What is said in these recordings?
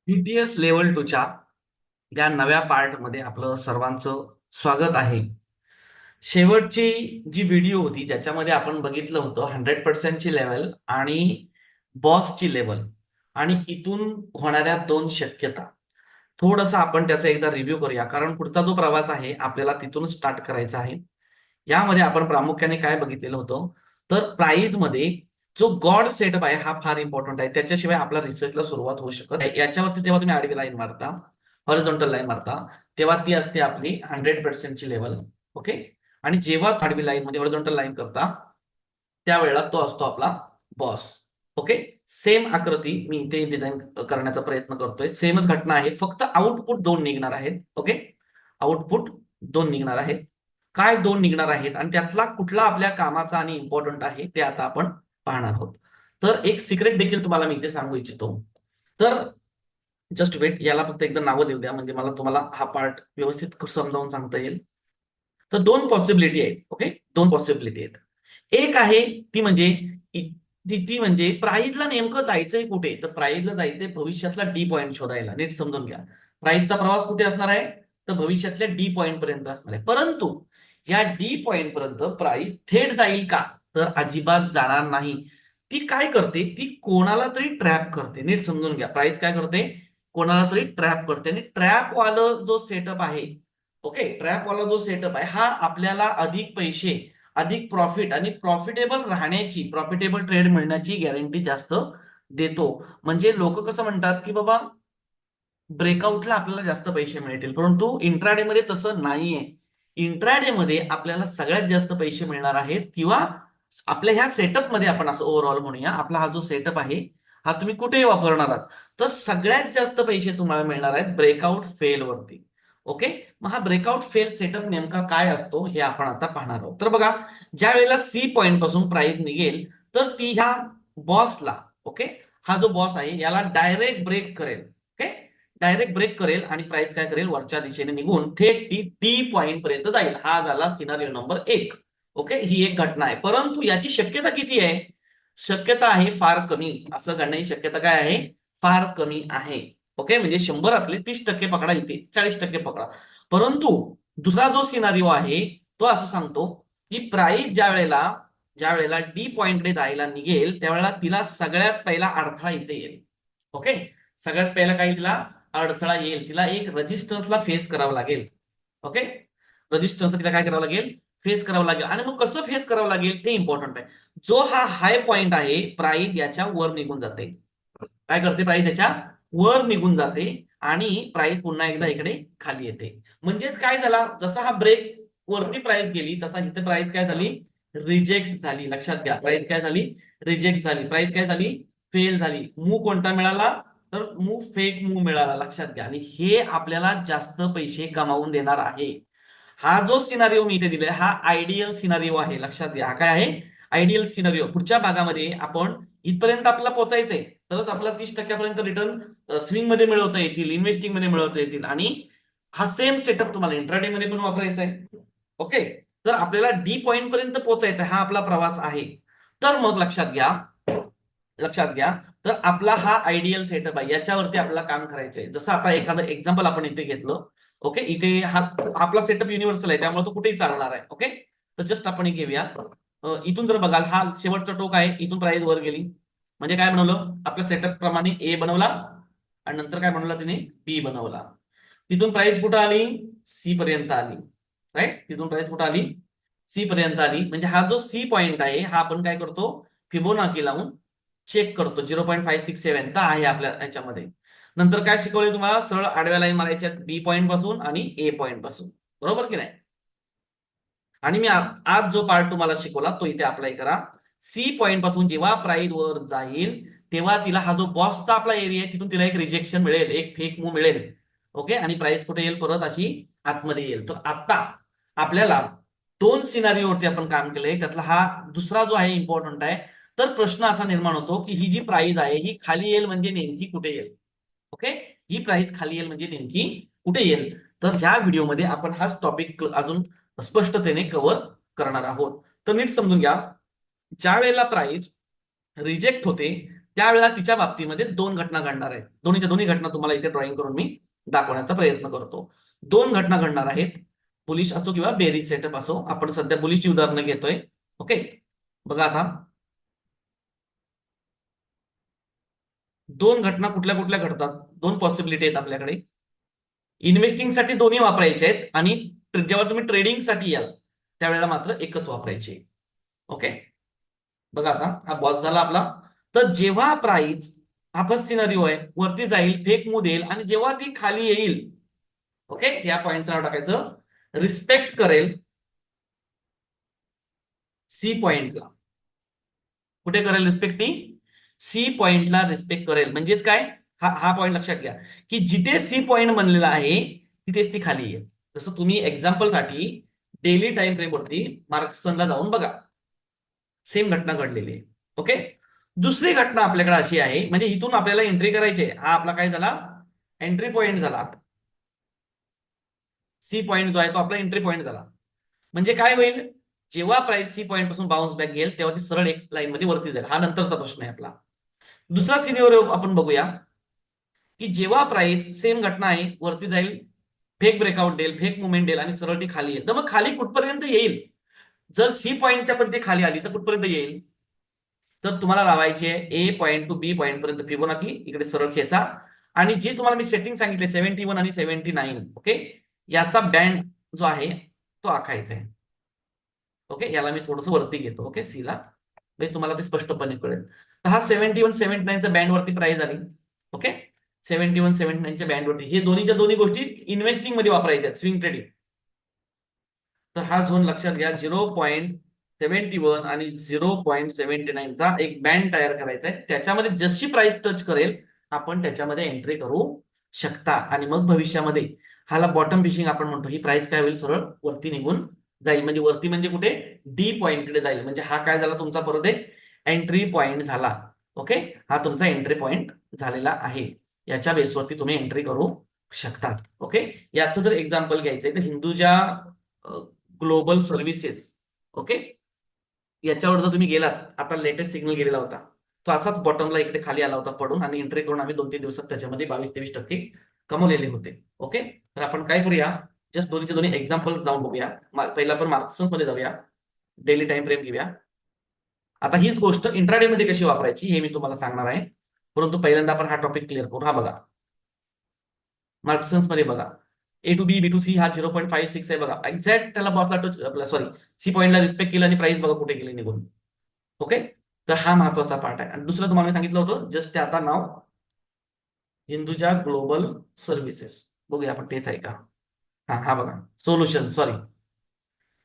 BTS level 2च्या या नव्या पार्टमध्ये आपलं सर्वांचं स्वागत आहे. शेवटची जी व्हिडिओ होती ज्याच्यामध्ये आपण बघितलं होतं 100%ची लेवल आणि बॉसची लेवल आणि इथून होणाऱ्या दोन शक्यता. थोडंसं आपण त्याचा एकदा रिव्ह्यू करूया, कारण पुढचा जो प्रवास आहे आपल्याला तिथून स्टार्ट करायचा आहे. यामध्ये आपण प्रामुख्याने काय बघितलेलं होतं, तर प्राइज मध्ये जो गॉड सेटअप आहे हा फार इम्पॉर्टंट आहे. त्याच्याशिवाय आपला रिसर्चला सुरुवात होऊ शकत नाही. याच्यावरती जेव्हा तुम्ही आडवी लाईन मारता, हॉरिझॉन्टल लाईन मारता, तेव्हा ती असते आपली 100%ची लेवल. ओके. आणि जेव्हा आडवी लाईन म्हणजे हॉरिझॉन्टल लाईन करता त्यावेळेला तो असतो आपला बॉस. ओके. सेम आकृती मी इथे डिझाईन करण्याचा प्रयत्न करतोय. सेमच घटना आहे, फक्त आउटपुट दोन निघणार आहेत. ओके. आउटपुट दोन निघणार आहेत. काय दोन निघणार आहेत आणि त्यातला कुठला आपल्या कामाचा आणि इम्पॉर्टंट आहे ते आता आपण पाहणार आहोत. तर एक सिक्रेट देखील तुम्हाला मी इथे सांगू इच्छितो. तर जस्ट वेट, याला फक्त एकदा नावं देऊ द्या म्हणजे मला तुम्हाला हा पार्ट व्यवस्थित समजावून सांगता येईल. तर दोन पॉसिबिलिटी आहेत. ओके. दोन पॉसिबिलिटी आहेत. एक आहे ती म्हणजे ती म्हणजे प्राइजला नेमकं जायचंय कुठे, तर प्राइजला जायचंय भविष्यातला डी पॉईंट शोधायला. नीट समजून घ्या. प्राइजचा प्रवास कुठे असणार आहे, तर भविष्यातल्या डी पॉईंट पर्यंत असणार आहे. परंतु या डी पॉईंट पर्यंत प्राइस थेट जाईल का, तर अजिबात जाणार नाही. ती काय करते, ती कोणाला तरी ट्रॅप करते. नीट समजून घ्या. प्राइस काय करते, कोणाला तरी ट्रॅप करते. आणि ट्रॅप वाला जो सेटअप आहे, ओके, ट्रॅप वाला जो सेटअप आहे हा आपल्याला अधिक पैसे, अधिक प्रॉफिट आणि प्रॉफिटेबल राहण्याची, प्रॉफिटेबल ट्रेड मिळण्याची गॅरंटी जास्त देतो. म्हणजे लोक कसं म्हणतात की बाबा ब्रेकआउटला आपल्याला जास्त पैसे मिळतील, परंतु इंट्राडे मध्ये तसं नाहीये. इंट्राडे मध्ये आपल्याला सगळ्यात जास्त पैसे मिळणार आहेत, किंवा आपल्या ह्या सेटअप मध्ये आपण असं ओव्हरऑल म्हणूया, आपला हा जो सेटअप आहे हा तुम्ही कुठेही वापरणार आहात, तर सगळ्यात जास्त पैसे तुम्हाला मिळणार आहेत ब्रेकआउट फेल वरती. ओके. मग हा ब्रेकआउट फेल सेटअप नेमका काय असतो हे आपण आता पाहणार आहोत. तर बघा, ज्या वेळेला सी पॉईंट पासून प्राइस निघेल तर ती ह्या बॉसला, ओके, हा जो बॉस आहे याला डायरेक्ट ब्रेक करेल. ओके. डायरेक्ट ब्रेक करेल आणि प्राइस काय करेल, वरच्या दिशेने निघून थेट टी टी पॉईंट पर्यंत जाईल. हा झाला सिनारिओ नंबर एक. ओके. ही एक घटना आहे, परंतु याची शक्यता किती आहे, शक्यता आहे फार कमी. असं घडण्याची शक्यता काय आहे, फार कमी आहे. ओके. म्हणजे 100रातले 30% पकडा, इथे 40% पकडा. परंतु दुसरा जो सिनारिओ आहे तो असं सांगतो की प्राइस ज्या वेळेला डी पॉइंटकडे जायला निघेल त्यावेळेला तिला सगळ्यात पहिला अडथळा इथे येईल. ओके. सगळ्यात पहिला काही तिला अडथळा येईल, तिला एक रेजिस्टन्सला फेस करावं लागेल. ओके. रेजिस्टन्स तिला काय करावं लागेल, फेस करावं लागेल. आणि मग कसं फेस करावं लागेल ते इम्पॉर्टंट आहे. जो हा हाय पॉइंट आहे, प्राइस याच्या वर निघून जाते. काय करते, प्राइस याच्या वर निघून जाते आणि प्राइस पुन्हा एकदा इकडे खाली येते. म्हणजेच काय झाला, जसा हा ब्रेक वरती प्राइस गेली तसा इथे प्राइस काय झाली, रिजेक्ट झाली. लक्षात घ्या, प्राइस काय झाली, रिजेक्ट झाली. प्राइस काय झाली, फेल झाली. मूव कोणता मिळाला, तर मूव फेक मूव मिळाला. लक्षात घ्या. आणि हे आपल्याला जास्त पैसे कमावून देणार आहे. हा जो सिनारिओ मी इथे दिलाय हा आयडियल सिनारिओ आहे. लक्षात घ्या, हा काय आहे, आयडियल सिनारिओ. पुढच्या भागामध्ये आपण इथपर्यंत आपल्याला पोहोचायचंय, तरच आपल्याला 30%पर्यंत रिटर्न स्विंग मध्ये मिळवता येतील, इन्व्हेस्टिंग मध्ये मिळवता येतील. आणि हा सेम सेटअप तुम्हाला इंट्राडे मध्ये पण वापरायचा आहे. ओके. तर आपल्याला डी पॉईंट पर्यंत पोहोचायचा हा आपला प्रवास आहे. तर मग लक्षात घ्या, लक्षात घ्या, तर आपला हा आयडियल सेटअप आहे, याच्यावरती आपल्याला काम करायचंय. जसं आता एखादं एक्झाम्पल आपण इथे घेतलं. ओके. इथे हा आपला सेटअप युनिव्हर्सल आहे, त्यामुळे तो कुठेही चालणार आहे. ओके. तर जस्ट आपण हे घेऊया. इथून जर बघाल, हा शेवटचा टोक आहे, इथून प्राइस वर गेली म्हणजे काय बनवलं, आपल्या सेटअप प्रमाणे ए बनवला आणि नंतर काय बनवला तिने, बी बनवला. तिथून प्राइस कुठं आली, सी पर्यंत आली. राईट. तिथून प्राइस कुठं आली, सी पर्यंत आली. म्हणजे हा जो सी पॉइंट आहे हा आपण काय करतो, फिबोनाकी लावून चेक करतो. 0.567 तर आहे आपल्या याच्यामध्ये. नंतर काय शिकवले तुम्हाला, सरळ आडव्या लाईन मारायच्या बी पॉईंट पासून आणि ए पॉईंट पासून. बरोबर की नाही. आणि मी आज जो पार्ट तुम्हाला शिकवला तो इथे अप्लाय करा. सी पॉईंट पासून जेव्हा प्राइस वर जाईल तेव्हा तिला हा जो बॉसचा आपला एरिया आहे तिथून तिला एक रिजेक्शन मिळेल, एक फेक मूव मिळेल. ओके. आणि प्राइस कुठे येईल, परत अशी आतमध्ये येईल. तर आता आपल्याला दोन सिनारिओवरती आपण काम केलंय, त्यातला हा दुसरा जो आहे इम्पॉर्टंट आहे. तर प्रश्न असा निर्माण होतो की ही जी प्राइस आहे ही खाली येईल म्हणजे नेमकी कुठे येईल. ओके. ही प्राइस खाली येईल म्हणजे नेमकी कुठे येईल. तर ह्या व्हिडिओमध्ये आपण हाच टॉपिक अजून स्पष्टतेने कव्हर करणार आहोत. तर नीट समजून घ्या, ज्या वेळेला प्राइस रिजेक्ट होते त्यावेळेला तिच्या बाबतीमध्ये दोन घटना घडणार आहेत. दोन्हीच्या दोन्ही घटना तुम्हाला इथे ड्रॉइंग करून मी दाखवण्याचा प्रयत्न करतो. दोन घटना घडणार आहेत, बुलिश असो किंवा बेरिश सेटअप असो. आपण सध्या बुलिशची उदाहरणं घेतोय. ओके, बघा आता दोन घटना कुठल्या कुठल्या घडतात, दोन पॉसिबिलिटी आहेत आपल्याकडे. इन्व्हेस्टिंगसाठी दोन्ही वापरायचे आहेत आणि जेव्हा तुम्ही ट्रेडिंगसाठी याल त्यावेळेला मात्र एकच वापरायची. ओके, बघा आता हा बॉस झाला आपला. तर जेव्हा प्राइस हा सिनारिओ आहे, वरती जाईल, फेक मूव देईल आणि जेव्हा ती खाली येईल, ओके, या पॉइंटचं नाव टाकायचं, रिस्पेक्ट करेल सी पॉइंटला. कुठे करेल रिस्पेक्ट? ती सी पॉइंटला रिस्पेक्ट करेल. म्हणजेच काय, हा हा पॉइंट लक्षात घ्या की जिथे सी पॉइंट बनलेला आहे तिथेच ती खाली येईल. जसं तुम्ही एक्झाम्पल साठी डेली टाइम फ्रेम वरती मार्क्सनला जाऊन बघा, सेम घटना घडलेली आहे. ओके, दुसरी घटना आपल्याकडे अशी आहे, म्हणजे इथून आपल्याला एंट्री करायची आहे. हा आपला काय झाला, एंट्री पॉइंट झाला. सी पॉइंट जो आहे तो आपला एंट्री पॉइंट झाला. म्हणजे काय होईल, जेव्हा प्राइस सी पॉइंट पासून बाउन्स बॅक घेईल तेव्हा ती सरळ एक्स लाईन मध्ये वरती जाईल. हा नंतरचा प्रश्न आहे आपला. दुसरा सिनियर आपण बघूया की जेव्हा प्राइस, सेम घटना आहे, वरती जाईल, फेक ब्रेकआउट देईल, फेक मुवमेंट देईल आणि सरळ ती खाली येईल. तर मग खाली कुठपर्यंत येईल? जर सी पॉइंटच्या पण ती खाली आली तर कुठपर्यंत येईल? तर तुम्हाला लावायची आहे ए पॉइंट टू बी पॉइंट पर्यंत फिबोनाची इकडे सरळ खेचा आणि जी तुम्हाला मी सेटिंग सांगितले 71 आणि 79, ओके, याचा बँड जो आहे तो आखायचा आहे. ओके, याला मी थोडंसं वरती घेतो. ओके, सी ला, म्हणजे तुम्हाला ते स्पष्टपणे कळेल. तर हा 71 79च्या बँड वरती प्राइस आली. ओके, 71 79च्या बँड वरती. हे दोन्हीच्या दोन्ही गोष्टी इन्व्हेस्टिंग मध्ये वापरायच्या, स्विंग ट्रेडिंग. तर हा झोन लक्षात घ्या, 0.71 आणि 0.79चा एक बँड तयार करायचा आहे. त्याच्यामध्ये जशी प्राइस टच करेल आपण त्याच्यामध्ये एंट्री करू शकता. आणि मग भविष्यामध्ये हाला बॉटम फिशिंग आपण म्हणतो. ही प्राइस काय होईल, सरळ वरती निघून जाईल. म्हणजे वरती म्हणजे कुठे, डी पॉइंटकडे जाईल. म्हणजे हा काय झाला तुमचा, परत एक एंट्री पॉइंट झाला. ओके, हा तुमचा एंट्री पॉइंट झालेला आहे. याच्या बेसवरती तुम्ही एंट्री करू शकतात. ओके, याचं जर एक्झाम्पल घ्यायचंय तर हिंदुजा ग्लोबल सर्व्हिसेस, ओके, याच्यावर जर तुम्ही गेलात, आता लेटेस्ट सिग्नल गेलेला होता, तो असाच बॉटमला इकडे खाली आला होता पडून आणि एंट्री करून आम्ही 2-3 दिवसात त्याच्यामध्ये 22-23% कमवलेले होते. ओके, तर आपण काय करूया, जस्ट दोन्हीचे दोन्ही एक्झाम्पल्स जाऊन बघूया. पहिला आपण मार्क्सन्स मध्ये जाऊया, डेली टाइम फ्रेम घेऊया. आता हीच गोष्ट इंट्राडे मध्ये कशी वापरायची हे मी तुम्हाला सांगणार आहे, परंतु पहिल्यांदा आपण हा टॉपिक क्लिअर करू. हा बघा, मार्क्सन्स मध्ये बघा, A to B, B to C हा 0.56 आहे. बघा एक्झॅक्ट त्याला बॉसला टच, आपला सॉरी सी पॉईंटला रिस्पेक्ट केलं आणि प्राइस बघा कुठे गेली निघून. ओके, तर हा महत्वाचा पार्ट आहे. आणि दुसरं तुम्हाला मी सांगितलं होतं जस्ट आता नाव हिंदुजा ग्लोबल सर्व्हिसेस. बघूया आपण तेच आहे का. हा हा बघा, सोल्युशन, सॉरी,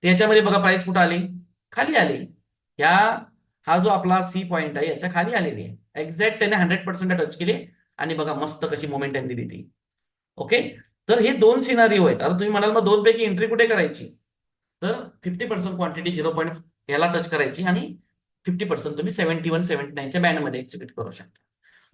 त्याच्यामध्ये बघा प्राइस कुठं आली, खाली आली. या हा जो आपला सी पॉईंट आहे याच्या खाली आलेली आहे. एक्झॅक्ट त्याने 100% टच केली आणि बघा मस्त कशी मोमेंटम दिली ती. ओके, तर हे दोन सिनारिओ आहेत. आता तुम्ही म्हणाल मग दोन पैकी एंट्री कुठे करायची, तर 50% क्वांटिटी 0 पॉईंट याला टच करायची आणि 50% तुम्ही 71 79च्या बँड मध्ये एक्झिक्यूट करू शकता.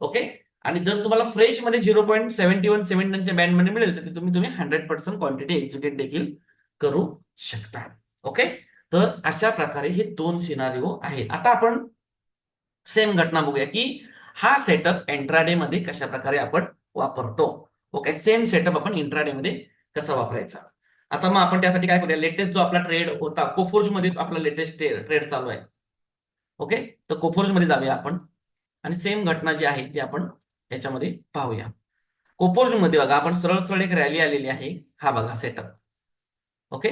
ओके, आणि जर तुम्हाला फ्रेश मध्ये 0.71 79च्या बँड मध्ये मिळेल तर तुम्ही 100% क्वांटिटी एक्झिक्यूट देखील करू शकता. ओके, तर अशा प्रकारे हे दोन सिनारिओ आहेत. आता आपण सेम घटना बघूया की हा सेटअप इंट्राडे मध्ये कशा प्रकारे आपण वापरतो. ओके, सेम सेटअप आपण इंट्राडे मध्ये कसा वापरायचा. आता मग आपण त्यासाठी काय करूया, लेटेस्ट जो आपला ट्रेड होता कोफोर्ज मध्ये, आपला लेटेस्ट ट्रेड चालू आहे. ओके, तर कोफोर्ज मध्ये जाऊया आपण आणि सेम घटना जी आहे ती आपण याच्यामध्ये पाहूया. कोफोर्ज मध्ये बघा, आपण सरळ सरळ एक रॅली आलेली आहे. हा बघा सेटअप. ओके,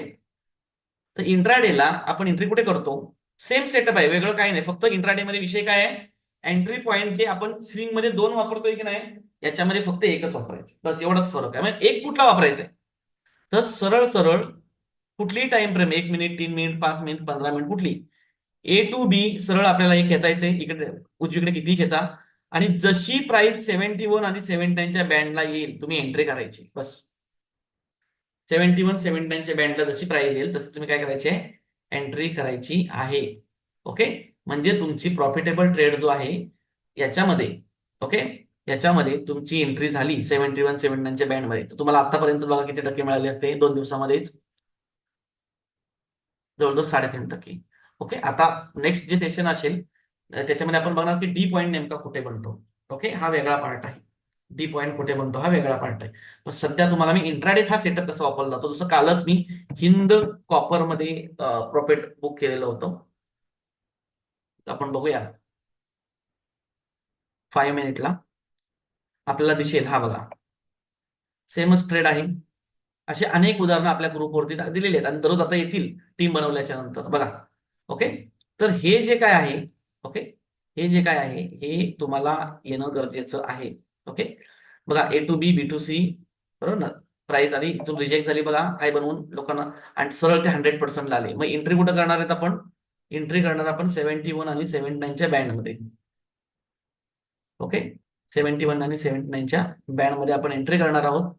तर इंट्राडेला आपण एंट्री कुठे करतो, सेम सेटअप आहे, वेगळं काही नाही. फक्त इंट्राडे मध्ये विषय काय आहे, एंट्री पॉईंट जे आपण स्विंग मध्ये दोन वापरतोय की नाही, याच्यामध्ये फक्त एकच वापरायचं, बस एवढाच फरक आहे. म्हणजे एक कुठला वापरायचा आहे, तर सरळ सरळ कुठलीही time frame, 1 minute, 3 minute, 5 minute, 15 minute, कुठली ए टू बी सरळ आपल्याला हे खेचायचंय. इकडे उजवीकडे किती खेचा आणि जशी प्राइस 71 आणि 79च्या बँडला येईल तुम्ही एंट्री करायची, बस. 71 79च्या बँडला जशी प्राइस येईल तसं तुम्ही काय करायचे, एंट्री करायची आहे. ओके, म्हणजे तुमची प्रॉफिटेबल ट्रेड जो आहे याच्यामध्ये, ओके, याच्यामध्ये तुमची एंट्री झाली 71 79च्या बँडमध्ये, तर तुम्हाला आतापर्यंत बघा किती टक्के मिळाले असते, 2 दिवसामध्येच जवळजवळ 3.5%. ओके, आता नेक्स्ट जे सेशन असेल त्याच्यामध्ये आपण बघणार की डी पॉईंट नेमका कुठे बनतो. ओके, हा वेगळा पार्ट आहे. डी पॉईंट कुठे बनतो हा वेगळा पार्ट आहे. पण सध्या तुम्हाला मी इंट्राडे हा सेटअप कसा वापरला जातो, जसं कालच मी हिंद कॉपर मध्ये प्रॉफिट बुक केलेलं होतं. आपण बघूया 5 मिनिटला आपल्याला दिसेल, हा बघा सेमच ट्रेड आहे. असे अनेक उदाहरणं आपल्या ग्रुपवरती दिलेली आहेत आणि दररोज आता येतील टीम बनवल्याच्या नंतर बघा. ओके, तर हे जे काय आहे, ओके, हे जे काय आहे हे तुम्हाला येणं गरजेचं आहे. ओके, बघा A to B, B to C, बरोबर ना. प्राइस आली, इथून रिजेक्ट झाली बघा हाय बनवून लोकांना, आणि सरळ ते 100%ला आले. मग एंट्री कुठं करणार आहेत आपण? एंट्री करणार आपण 71 आणि 79च्या बँडमध्ये. ओके, 71 आणि 79च्या बँडमध्ये आपण एंट्री करणार आहोत.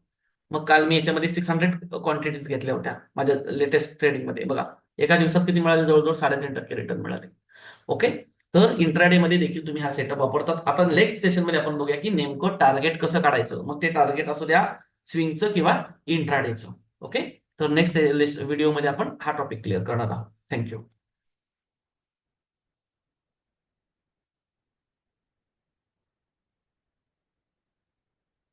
मग काल मी याच्यामध्ये 600 क्वांटिटीज घेतल्या होत्या माझ्या लेटेस्ट ट्रेडिंगमध्ये. बघा एका दिवसात किती मिळाले? जवळजवळ 3.5% रिटर्न मिळाले. ओके, तर इंट्राडे मध्ये देखील तुम्ही हा सेटअप वापरतात. आता नेक्स्ट सेशनमध्ये आपण बघूया की नेमकं टार्गेट कसं काढायचं. मग ते टार्गेट असू द्या स्विंगचं किंवा इंट्राडेचं. ओके, तर नेक्स्ट व्हिडिओमध्ये आपण हा टॉपिक क्लिअर करणार आहोत. थँक्यू.